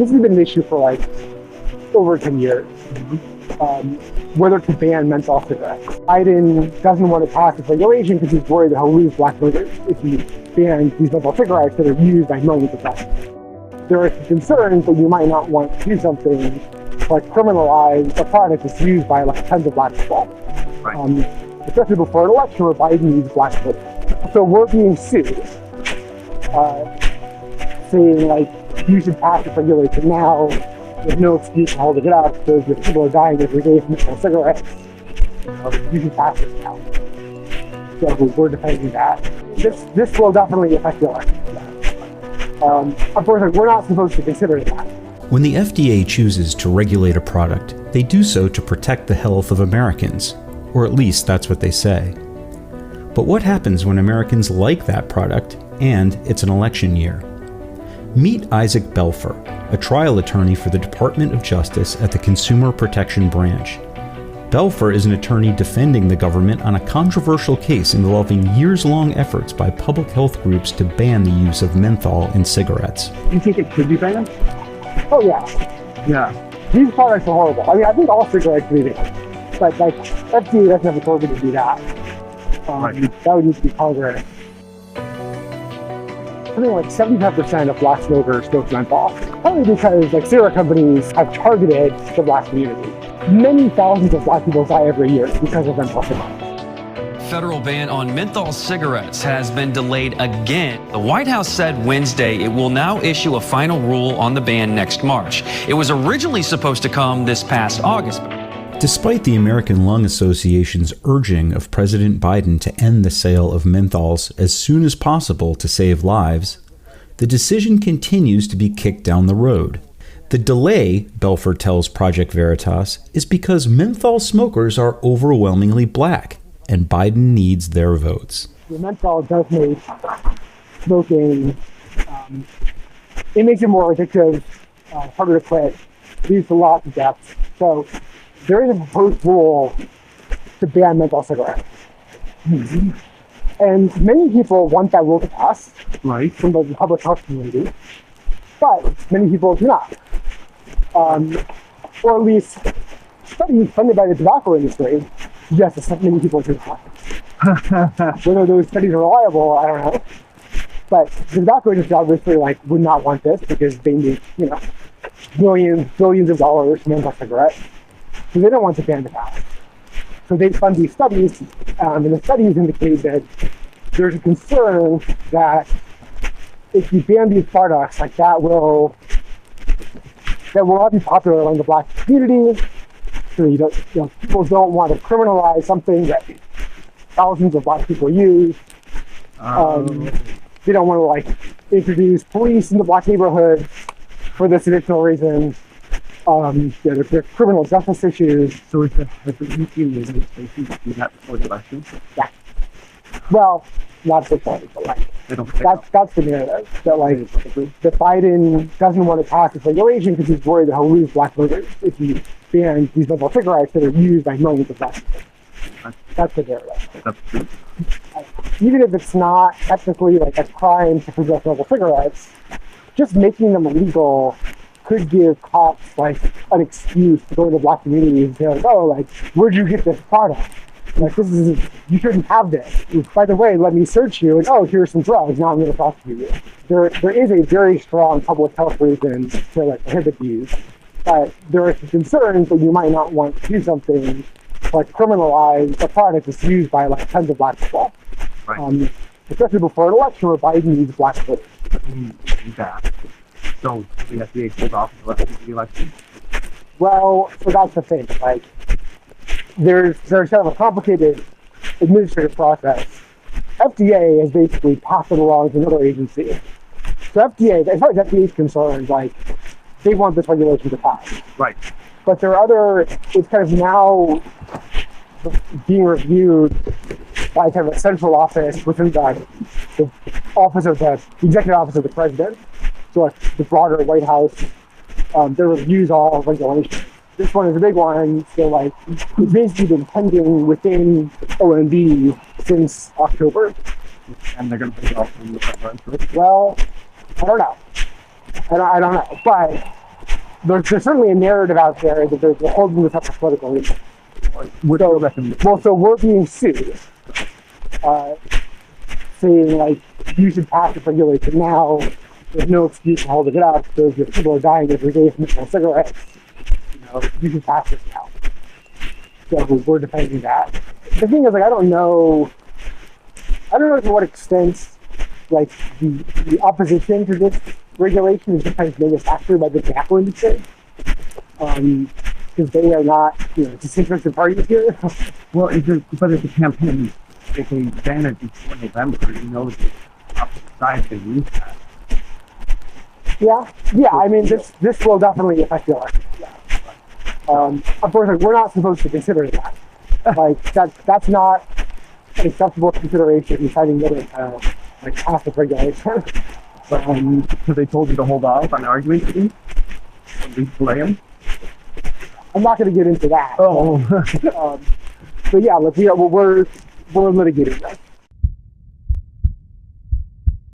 this has been an issue for like over 10 years. Whether to ban menthol cigarettes. Biden doesn't want to pass this regulation because he's worried that he'll lose black voters if he bans these menthol cigarettes that are used by millions of blacks. There are concerns that you might not want to do something like criminalize a product that's used by like tens of black people. Right. Especially before an election where Biden needs black voters. So we're being sued, saying like, you should pass this regulation now. There's no excuse for holding it up. So if people are dying every day from menthol cigarettes, you should pass this now. So we're defending that. This will definitely affect the election. Unfortunately, we're not supposed to consider that. When the FDA chooses to regulate a product, they do so to protect the health of Americans, or at least that's what they say. But what happens when Americans like that product and it's an election year? Meet Isaac Belfer, a trial attorney for the Department of Justice at the Consumer Protection Branch. Belfer is an attorney defending the government on a controversial case involving years-long efforts by public health groups to ban the use of menthol in cigarettes. Do you think it should be banned? Oh yeah. Yeah. These products are horrible. I mean, I think all cigarettes should be banned. But like, FDA doesn't have authority to do that. Right. That would need to be Congress. Something like 75% of black smokers smoke menthol. Probably because like cigarette companies have targeted the black community. Many thousands of black people die every year because of menthol cigarettes. Federal ban on menthol cigarettes has been delayed again. The White House said Wednesday it will now issue a final rule on the ban next March. It was originally supposed to come this past August. Despite the American Lung Association's urging of President Biden to end the sale of menthols as soon as possible to save lives, the decision continues to be kicked down the road. The delay, Belfer tells Project Veritas, is because menthol smokers are overwhelmingly black, and Biden needs their votes. The menthol does make smoking, it makes it more addictive, harder to quit, leads to lots of deaths. So there is a proposed rule to ban menthol cigarettes. Mm-hmm. And many people want that rule to pass, right, from the public health community, but many people do not. Or at least studies funded by the tobacco industry suggest that many people do not. Whether those studies are reliable, I don't know. But the tobacco industry obviously would not want this because they need, billions of dollars from menthol cigarettes. So they don't want to ban the pass. So they fund these studies, and the studies indicate that there's a concern that if you ban these products, that will not be popular among the black community. So people don't want to criminalize something that thousands of black people use. They don't want to introduce police into black neighborhoods for this additional reason. There are criminal justice issues. So is the EQ movement facing to do that before the election? Yeah. Well, not so far, but that's the narrative. That Biden doesn't want to pass this regulation because he's worried that he'll lose black voters if he bans these menthol cigarettes that are used by millions of black people. That's the narrative. That's true. Even if it's not technically a crime to possess menthol cigarettes, just making them illegal could give cops an excuse to go into black communities and say where'd you get this product? You shouldn't have this. By the way, let me search you, and here's some drugs. Now I'm going to prosecute you. There is a very strong public health reason to prohibit these, but there are some concerns that you might not want to do something criminalize a product that's used by tens of black people. Right. Especially before an election where Biden needs black voters. Exactly. So the FDA hold off until the election? Well, so that's the thing. There's kind of a complicated administrative process. FDA has basically passed it along to another agency. So FDA, as far as FDA is concerned, they want this regulation to pass. Right. But there are it's kind of now being reviewed by kind of a central office within the office of the executive office of the president. So the broader White House, that reviews all regulations. This one is a big one, so it's basically been pending within OMB since October. And they're going to put it off from the president? Well, I don't know. I don't know, but there's certainly a narrative out there that they're holding this up for political reasons. So we're being sued, saying like you should pass this regulation now. There's no excuse for holding it up. Because if people are dying every day from menthol cigarettes, you should pass this now. So we're defending that. The thing is, like, I don't know to what extent, like, the opposition to this regulation is sometimes manufactured by the tobacco industry. Because they are not, disinterested parties here. Well, but it's a campaign. If they ban it before November, the opposite side can use that. Yeah. I mean, this will definitely affect the election. Yeah. Of course, like, we're not supposed to consider that. Like, that's not an acceptable consideration deciding whether to pass the regulation. So they told you to hold off on arguing to me? At least blame? I'm not going to get into that. Oh. But yeah, we're litigating this.